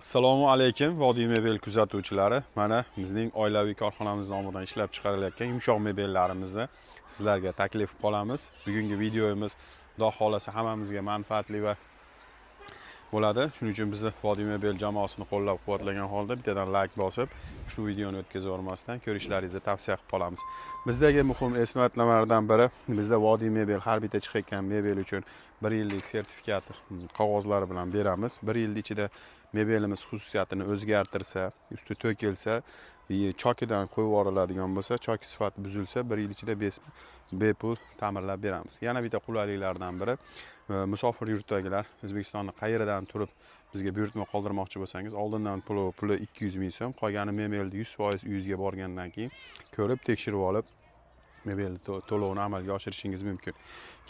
Assalomu alaykum Vodiy mebel kuzatuvchilari. Mana bizning oilaviy korxonamiz nomidan ishlab chiqarilayotgan yumshoq mebellarimizni sizlarga taklif qilib qolamiz. Bugungi videomiz Xudo xolasa hammamizga manfaatli va bo'ladi. Shuning uchun bizni Vodiy mebel jamoasini qo'llab-quvvatlagan holda bittadan like bosib, shu videoni o'tkazib yubormasdan ko'rishlaringizni tavsiya qilib qolamiz. Bizdagi muhim eslatmalardan biri, bizda Vodiy mebel har bitta chiqayotgan mebel uchun 1 yillik sertifikat qog'ozlari bilan beramiz. 1 yil ichida mebelimiz xususiyatini o'zgartirsa, usti to'kilsa, chokidan qo'yib yuboriladigan bo'lsa, choki sifati buzilsa, 1 yil ichida bepul ta'mirlab beramiz. Yana bitta qulayliklardan biri, musofir yurtdagilar O'zbekistonni qayeridan turib bizga buyurtma qoldirmoqchi bo'lsangiz, oldindan puli 200 ming so'm, qolgani mebelni 100% uyingizga borgandan keyin ko'rib, tekshirib olib mebelni to'lovini amalga oshirishingiz mumkin.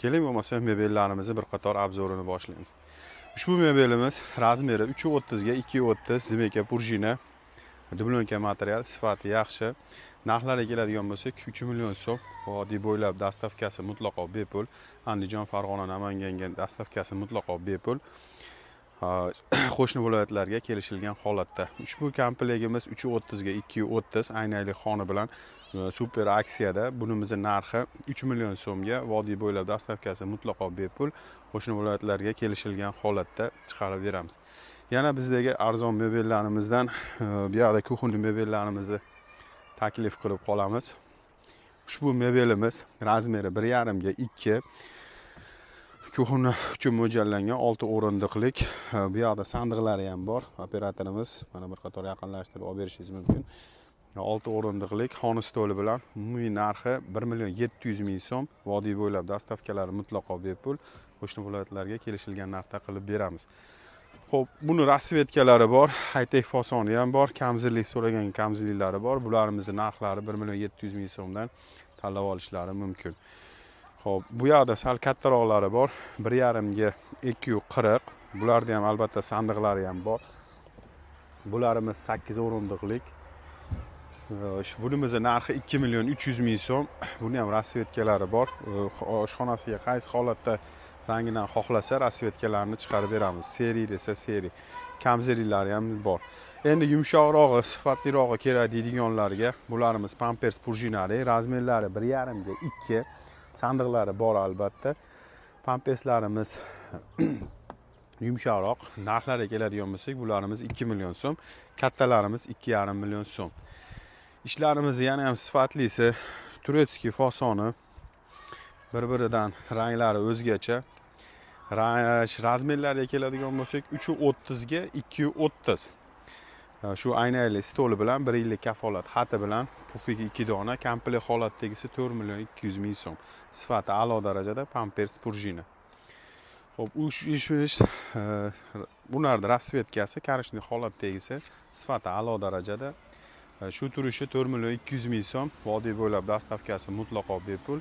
Keling bo'lmasa mebellarimizni bir qator obzorini boshlaymiz. Ushbu mebelimiz razmeri 3.30 ga 2.30 zimeka prujina, dublonka material, sifati yaxshi. Narxlariga keladigan bo'lsak, 3 million so'm. Vodiy bo'ylab dastavkasi mutlaqo bepul. Andijon, Farg'ona, Namanganga dastavkasi mutlaqo bepul. Qo'shni viloyatlarga kelishilgan holatda. Ushbu komplektimiz 3.30 ga 2.30 aynaylik xona bilan super aksiyada. Bunimizning narxi 3 million so'mga, Vodiy bo'ylab dastavkasi mutlaqo bepul. Qo'shni viloyatlarga kelishilgan holatda chiqarib beramiz. Yana bizdagi arzon mebellarimizdan bu yoqda kuxunli mebellarimizni taklif qilib qolamiz. Ushbu mebelimiz razmeri 1.5 ga 2. Kuxuna uchun mo'ljallangan 6 o'rindiqlik. Bu yoqda sandiqlari ham bor. Operatorimiz mana bir qator yaqinlashtirib olib berishingiz mumkin. 6 o'rindiqlik xona stoli bilan umumiy narxi 1 million 700 ming so'm. Vodiy bo'ylab dastavkalari mutlaqo bepul. Qo'shni viloyatlarga kelishilgan narxda qilib beramiz. Xo'p, buni rasvetkalari bor, high-tech fasoni ham bor, kamzillik so'ragan kamzilliklari bor. Bularimizni narxlari 1 million 700 ming so'mdan tanlab olishlari mumkin. Xo'p, bu yoqda sal kattaroqlari bor, 1.5 ga 240. Bularda ham albatta sandiqlari ham bor. Bularimiz 8 o'rindiqlik. Bunimizning narxi 2 million 300 ming so'm. Buni ham rasvetkalari bor. Oshxonasiga qaysi holatda rangidan xohlasa rasvetkalarni chiqarib beramiz. Seriy desa seriy. Kamzirliklari ham bor. Endi yumshoqrog'i, sifatlirog'i kerak deydiganlarga bularimiz Pampers prujinali, razmerlari 1.5 ga 2. Sandiqlari bor albatta. Pamperslarimiz yumshoqroq. Narxlariga keladigan bo'lsak, bularimiz 2 million so'm, kattalarimiz 2.5 million so'm. Ishlarimiz yana ham sifatlisi, turetskiy fasoni bir-biridan ranglari o'zgacha. Razmerlariga keladigan bo'lsak, 3.30 ga 2.30. Shu aynayli stoli bilan 1 yillik kafolat xati bilan pufiga 2 dona, komplekt holatdagisi 4 million 200 ming so'm. Sifati a'lo darajada Pampers prujina. Xo'p, bularda rasvetkasi karishli holatdagisi sifati a'lo darajada. Shu turishi 4 million 200 ming so'm. Vodiy bo'ylab dastavkasi mutlaqo bepul.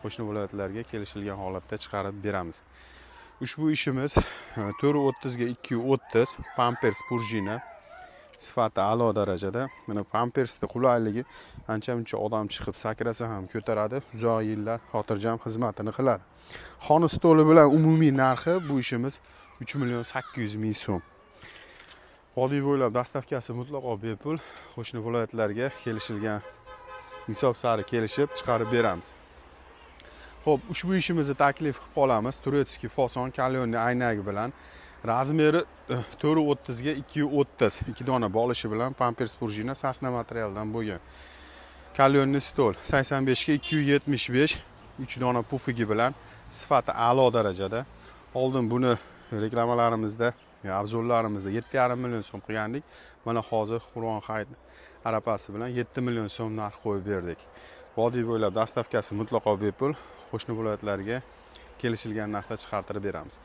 Qo'shni viloyatlarga kelishilgan holatda chiqarib beramiz. Ushbu ishimiz 4.30 ga 2.30 Pampers prujina. Sifati a'lo darajada. Mana Pampersning qulayligi ancha-muncha odam chiqib sakrasa ham ko'taradi. Uzoq yillar xotirjam xizmatini qiladi. Xona stoli bilan umumiy narxi bu ishimiz 3 million 800 ming so'm. Vodiy bo'ylab dastavkasi mutlaqo bepul. Qo'shni viloyatlarga kelishilgan hisob sari kelishib chiqarib beramiz. Xo'p, ushbu ishimizni taklif qilib qolamiz. Turetskiy fason kalyonli aynagi bilan razmeri 4.30 ga 2.30. 2 dona bolishi bilan Pampers prujina sasna materialdan bo'lgan. Kalyonli stol 85 ga 275. 3 dona pufigi bilan sifati a'lo darajada. Oldin buni reklamalarimizda, obzorlarimizda 7.5 million so'm qo'ygandik. Mana hozir Qur'on hayit arafasi bilan 7 million so'm narx qo'yib berdik. Vodiy bo'ylab dastavkasi mutlaqo bepul. Qo'shni viloyatlarga kelishilgan narxda chiqartirib beramiz.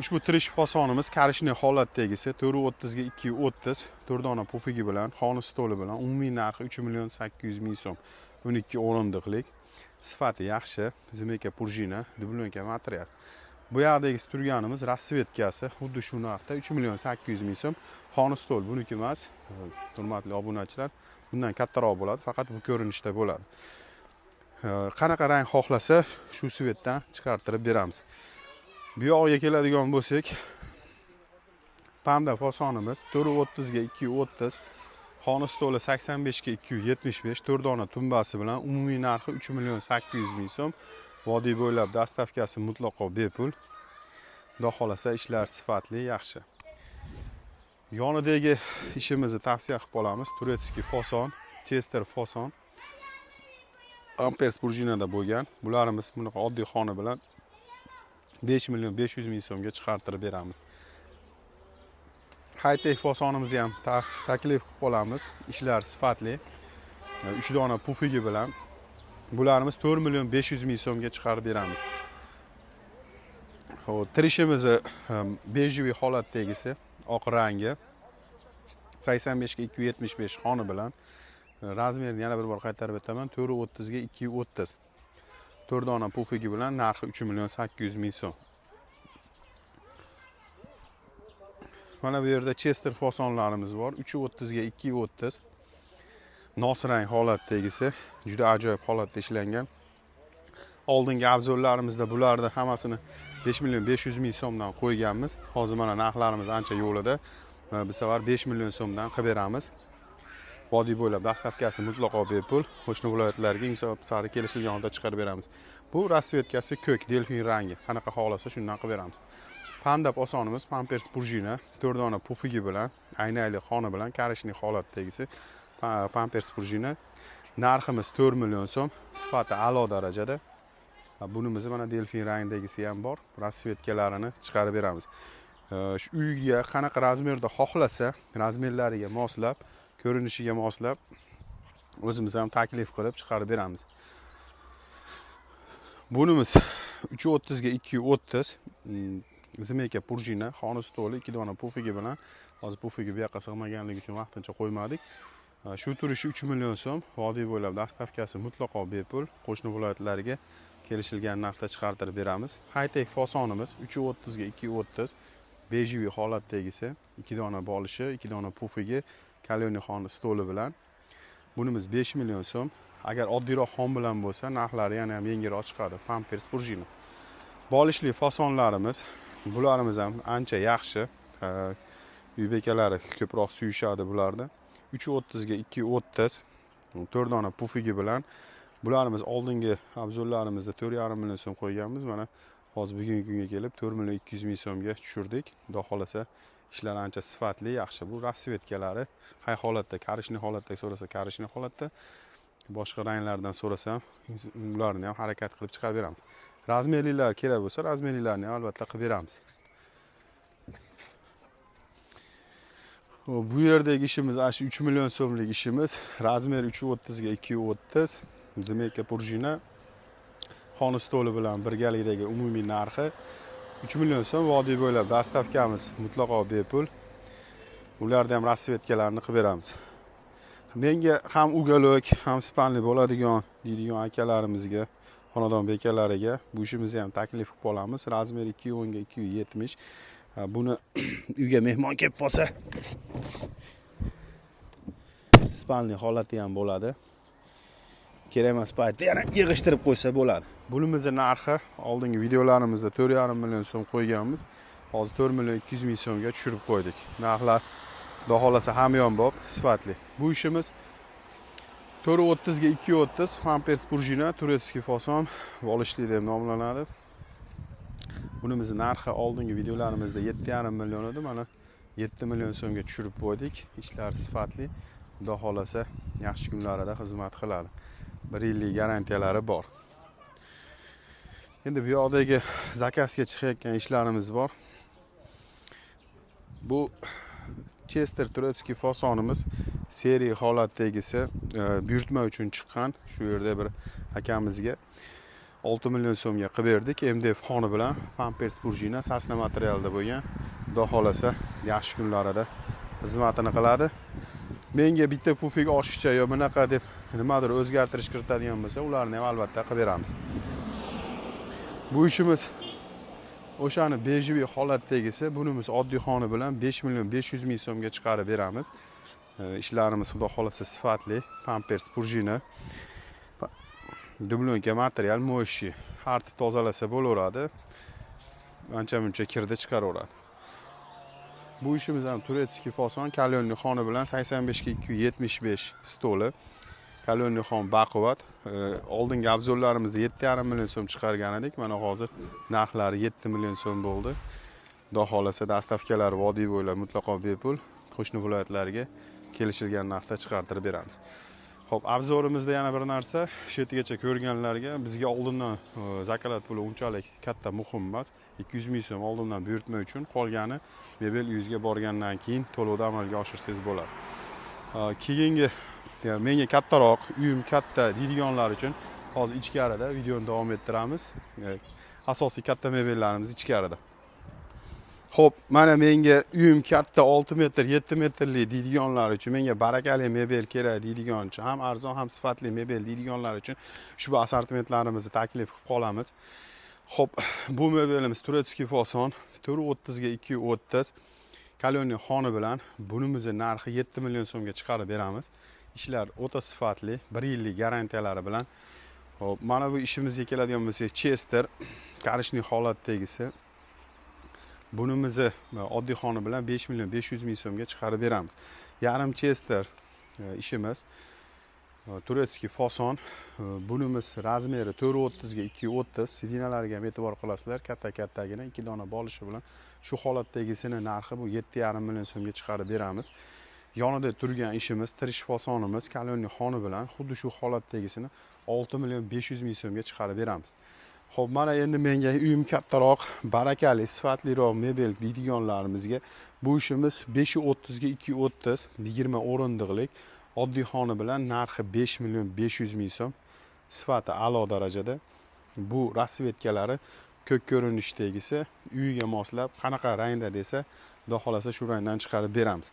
Ushbu tirish fasonimiz karishli holatdagisi 4.30 ga 2.30, 4 dona pufigi bilan, xona stoli bilan umumiy narxi 3 million 800 ming so'm. 12 o'rindiqlik. Sifati yaxshi, zimeka prujina, dublonka material. Bu yoqdagi turganimiz rasvetkasi, xuddi shu narxda 3 million 800 ming so'm. Xona stol buniki emas. Hurmatli obunachilar, bundan kattaroq bo'ladi, faqat bu ko'rinishda bo'ladi. Qanaqa rang xohlasa, shu svetdan chiqartirib beramiz. Bu yog'iga keladigan bo'lsak, Panda fasonimiz 430 ga 230, xona stoli 85 ga 275, 4 dona tumbasi bilan umumiy narxi 3 million 800 ming so'm. Vodiy bo'ylab dastavkasi mutlaqo bepul. Xudo xolasa ishlar sifatli, yaxshi. Yonidagi ishimizni tavsiya qilib qolamiz. Turetskiy fason, Chester fason. Ampers prujinada bo'lgan. Bularimiz bunaqa oddiy xona bilan 5 million 500 ming so'mga chiqartirib beramiz. High-tech fasonimizni ham taklif qilib qolamiz. Ishlar sifatli. 3 dona pufigi bilan bularimiz 4 million 500 ming so'mga chiqarib beramiz. Xo'p, tirishimizni bejiviy holatdagisi, oq rangi 85 ga 275 xona bilan. Razmerini yana bir bor qaytarib o'taman. 430 ga 230. 4 dona pufigi bilan narxi 3 million 800 ming so'm. Mana bu yerda Chester fasonlarimiz bor. 330 ga 230. Nosrang holatdagisi, juda ajoyib holatda ishlangan. Oldingi obzorlarimizda bularni hammasini 5 million 500 ming so'mdan qo'yganmiz. Hozir mana narxlarimiz ancha yo'lida. Bu safar 5 million so'mdan qilib beramiz. Vodiy bo'ylab dastavkasi mutlaqo bepul. Qo'shni viloyatlarga imzo sari kelishilgan holda chiqarib beramiz. Bu rasvetkasi ko'k, delfin rangi. Qanaqa xohlasa shundan qilib beramiz. Panda fasonimiz Pampers prujina, 4 dona pufigi bilan, aynali xona bilan, karishli holatdagisi Pampers prujina. Narximiz 4 million so'm, sifati a'lo darajada. Bunimiz mana delfin rangidagisi ham bor. Rasvetkalarini chiqarib beramiz. Shu uyga qanaqa razmerda xohlasa, razmerlariga moslab, ko'rinishiga moslab o'zimiz ham taklif qilib chiqarib beramiz. Bunimiz 330 ga 230 Zimeka prujina, xona stoli 2 dona pufigi bilan. Hozir pufigi bu yoqqa sig'maganligi uchun vaqtincha qo'ymadik. Shu turishi 3 million so'm. Vodiy bo'ylab dastavkasi mutlaqo bepul. Qo'shni viloyatlarga kelishilgan narxda chiqartirib beramiz. High-tech fasonimiz 330 ga 230. Bejiviy holatdagisi, 2 dona bolishi, 2 dona pufigi, kalyoniy xona stoli bilan. Bunimiz 5 million so'm. Agar oddiyroq xon bilan bo'lsa, narxlari yana ham yengilroq chiqadi. Pampers prujina. Bolishli fasonlarimiz, bularimiz ham ancha yaxshi. Uy bekalari ko'proq suyishadi bularni. 330 ga 230, 4 dona pufigi bilan. Bularimiz oldingi obzorlarimizda 4,5 million so'm qo'yganmiz. Mana hozir bugungi kunga kelib 4 million 200 ming so'mga tushirdik. Xudo xolasa ishlar ancha sifatli, yaxshi. Bu rasvetkalari qay holatda, karishli holatda so'rasa, karishli holatda, boshqa ranglardan so'rasa, ularni ham harakat qilib chiqarib beramiz. Razmerlilar kerak bo'lsa, razmerlilarni ham albatta qilib beramiz. Bu yerdagi ishimiz ashi 3 million so'mlik ishimiz. Razmer 330 ga 230. Zimeka prujina. Xona stoli bilan birgalikdagi umumiy narxi 3 million so'm. Vodiy bo'ylab dastavkamiz mutlaqo bepul. Ularda ham rasvetkalarni qilib beramiz. Menga ham ugalok, ham spanli bo'ladigan deydigan akalarimizga, xonadon bekalariga bu ishimizni ham taklif qilib qolamiz. Razmer 210 ga 270. Buni uyga mehmon kelib qolsa, spanli holati ham bo'ladi. Kerak emas paytda yana yig'ishtirib qo'ysa bo'ladi. Bunimizning narxi oldingi videolarimizda 4,5 million so'm qo'yganmiz. Hozir 4 million 200 ming so'mga tushirib qo'ydik. Narxlar xudo xolasa hamyonbop, sifatli. Bu ishimiz 430 ga 230 Pampers prujina, Turetskiy fason, volishli deb nomlanadi. Bunimizning narxi oldingi videolarimizda 7,5 million edi. Mana 7 million so'mga tushirib qo'ydik. Ishlar sifatli. Xudo xolasa yaxshi kunlarida xizmat qiladi. 1 yillik garantiyalari bor. Endi bu yoqdagi zakazga chiqayotgan ishlarimiz bor. Bu Chester Turetskiy fasonimiz seriya holatdagisi, buyurtma uchun chiqqan. Shu yerda bir akamizga 6 million so'mga qilib berdik. MDF xoni bilan Pampers prujina sasna materialda bo'lgan. Xudo xolasa yaxshi kunlarida xizmatini qiladi. Menga bitta pufik oshiqcha yo bunaqa deb nimadir o'zgartirish kiritadigan bo'lsa, ularni ham albatta qilib beramiz. Bu ishimiz o'shani bejiviy holatdagisi, bunimiz oddiy xona bilan 5 million 500 ming so'mga chiqarib beramiz. Ishlarimiz xudo xolasa sifatli, Pampers prujina. Dublonka material mo'shi, hartni tozalasa bo'laveradi. Ancha-muncha kirdi chiqaraveradi. Bu ishimiz ham turetskiy fason, kalyonli xoni bilan 85 ga 275 stoli. Kalyonli xon baquvvat. Oldingi obzorlarimizda 7,5 million so'm chiqargan edik. Mana hozir narxlari 7 million so'm bo'ldi. Xudo xolasa dastavkalar vodiy bo'ylab mutlaqo bepul qo'shni viloyatlarga kelishilgan narxda chiqartirib beramiz. Xo'p, obzorimizda yana bir narsa, shu yergacha ko'rganlarga bizga oldindan zakalat puli unchalik katta muhim emas. 200 ming so'm oldindan buyurtma uchun, qolgani mebel uyingizga borgandan keyin to'lovda amalga oshirsangiz bo'ladi. Keyingi menga kattaroq, uyim katta deydiganlar uchun hozir ichkarida videoni davom ettiramiz. Asosiy katta mebellarimiz ichkarida. Xo'p, mana menga uyim katta 6 metr, 7 metrli deydiganlar uchun, menga barakali mebel kerak deydigan uchun, ham arzon ham sifatli mebel deydiganlar uchun ushbu assortimentlarimizni taklif qilib qolamiz. Xo'p, bu mebelimiz turetskiy fason 430 ga 230 kalyonli xoni bilan bunimizning narxi 7 million so'mga chiqarib beramiz. Ishlar o'ta sifatli, 1 yillik garantiyalari bilan. Xo'p, mana bu ishimizga keladigan bo'lsak, Chester qarishli holatdagisi. Bunimizni oddiy xoni bilan 5 million 500 ming so'mga chiqarib beramiz. Yarim Chester ishimiz turetskiy fason. Bunimiz razmeri 430 ga 230. Sidinalarga ham e'tibor qilasizlar, katta-kattagina 2 dona bolishi bilan shu holatdagisini narxi bu 7,5 million so'mga chiqarib beramiz. Yonida turgan ishimiz tirish fasonimiz kalyonli xoni bilan xuddi shu holatdagisini 6 million 500 ming so'mga chiqarib beramiz. Xo'p, mana endi menga uyim kattaroq, barakali, sifatliroq mebel deydiganlarimizga bu ishimiz 530 ga 230 20 o'rindiqlik oddiy xoni bilan narxi 5 million 500 ming so'm. Sifati a'lo darajada. Bu rasvetkalari ko'k ko'rinishdagisi, uyiga moslab qanaqa rangda desa, xudo xolasa shu rangdan chiqarib beramiz.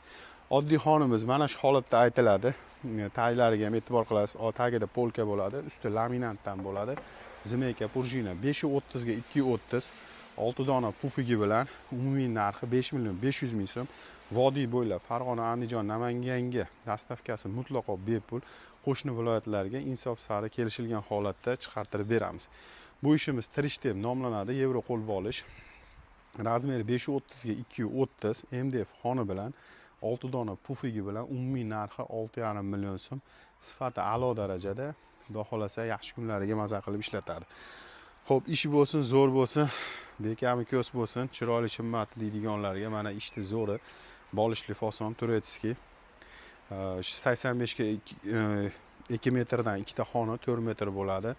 Oddiy xonimiz mana shu holatda aytiladi. Taglariga ham e'tibor qilasiz. Tagida polka bo'ladi, usti laminatdan bo'ladi. Zimeyka prujina 530 ga 230 6 dona pufigi bilan umumiy narxi 5 million 500 ming so'm. Vodiy bo'ylab Farg'ona, Andijon, Namanganga dastavkasi mutlaqo bepul qo'shni viloyatlarga insof sari kelishilgan holatda chiqartirib beramiz. Bu ishimiz tirish deb nomlanadi, yevro qo'lba olish. Razmeri 530 ga 230 MDF xoni bilan 6 dona pufigi bilan umumiy narxi 6,5 million so'm. Sifati a'lo darajada. Xudo xolasa yaxshi kunlariga maza qilib ishlatadi. Xo'p, ish bo'lsin, zo'r bo'lsin, bekami ko'z bo'lsin, chiroyli chimmat deydiganlarga mana ishni zo'ri, bolishli fason turetskiy. 85 ga 2 metrdan ikkita xona 4 metr bo'ladi.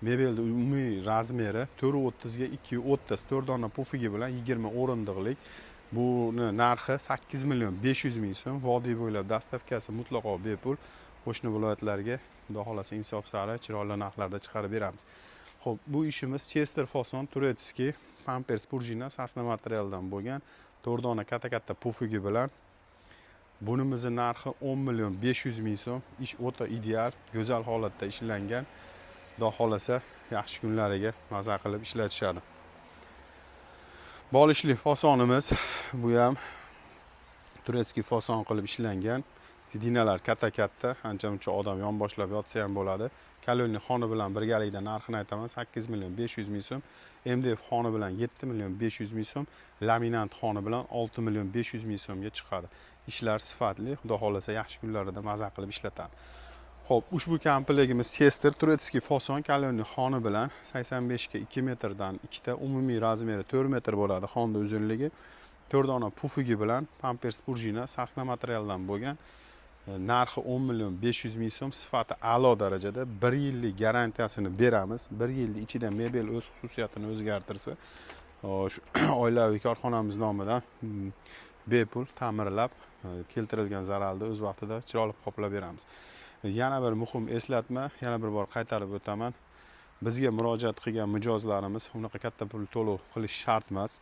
Mebelning umumiy razmeri 430 ga 230 4 dona pufigi bilan 20 o'rindiqlik. Buni narxi 8 million 500 ming so'm. Vodiy bo'ylab dastavkasi mutlaqo bepul. Qo'shni viloyatlarga xudo xolasa insof sari chiroyli narxlarda chiqarib beramiz. Xo'p, bu ishimiz Chester fason turetskiy pampers prujina sasna materialdan bo'lgan 4 dona katta-katta pufigi bilan bunimizning narxi 10 million 500 ming so'm. Ish o'ta ideal, go'zal holatda ishlangan. Xudo xolasa yaxshi kunlariga maza qilib ishlatishadi. Bolishli fasonimiz bu ham turetskiy fason qilib ishlangan. Sidinalar katta-katta, ancha-muncha odam yonboshlab yotsa ham bo'ladi. Kalyonli xoni bilan birgalikda narxini aytaman, 8 million 500 ming so'm. MDF xoni bilan 7 million 500 ming so'm. Laminant xoni bilan 6 million 500 ming so'mga chiqadi. Ishlar sifatli, xudo xolasa yaxshi kunlarida maza qilib ishlatadi. Xo'p, ushbu komplektimiz Chester turetskiy fason kalyonli xoni bilan 85 ga 2 metrdan ikkita umumiy razmeri 4 metr bo'ladi xonda uzunligi. 4 dona pufigi bilan pampers prujina sasna materialdan bo'lgan. Narxi 10 million 500 ming so'm. Sifati a'lo darajada. 1 yillik garantiyasini beramiz. 1 yil ichida mebel o'z xususiyatini o'zgartirsa, oilaviy korxonamiz nomidan bepul ta'mirlab keltirilgan zararni o'z vaqtida chiroyli qoplab beramiz. Yana bir muhim eslatma, yana bir bor qaytarib o'taman. Bizga murojaat qilgan mijozlarimiz unaqa katta pul to'lov qilish shart emas.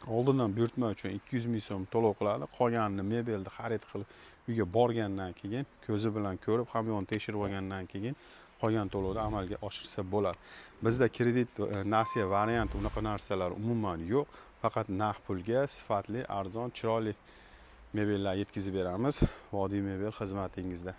Oldindan buyurtma uchun 200 ming so'm to'lov qiladi. Qolganini mebelni xarid qilib uyga borgandan keyin, ko'zi bilan ko'rib, hamyon tekshirib olgandan keyin qolgan to'lovni amalga oshirsa bo'ladi. Bizda kredit, nasiya varianti unaqa narsalar umuman yo'q. Faqat naqd pulga sifatli, arzon, chiroyli mebellar yetkazib beramiz. Vodiy mebel xizmatingizda.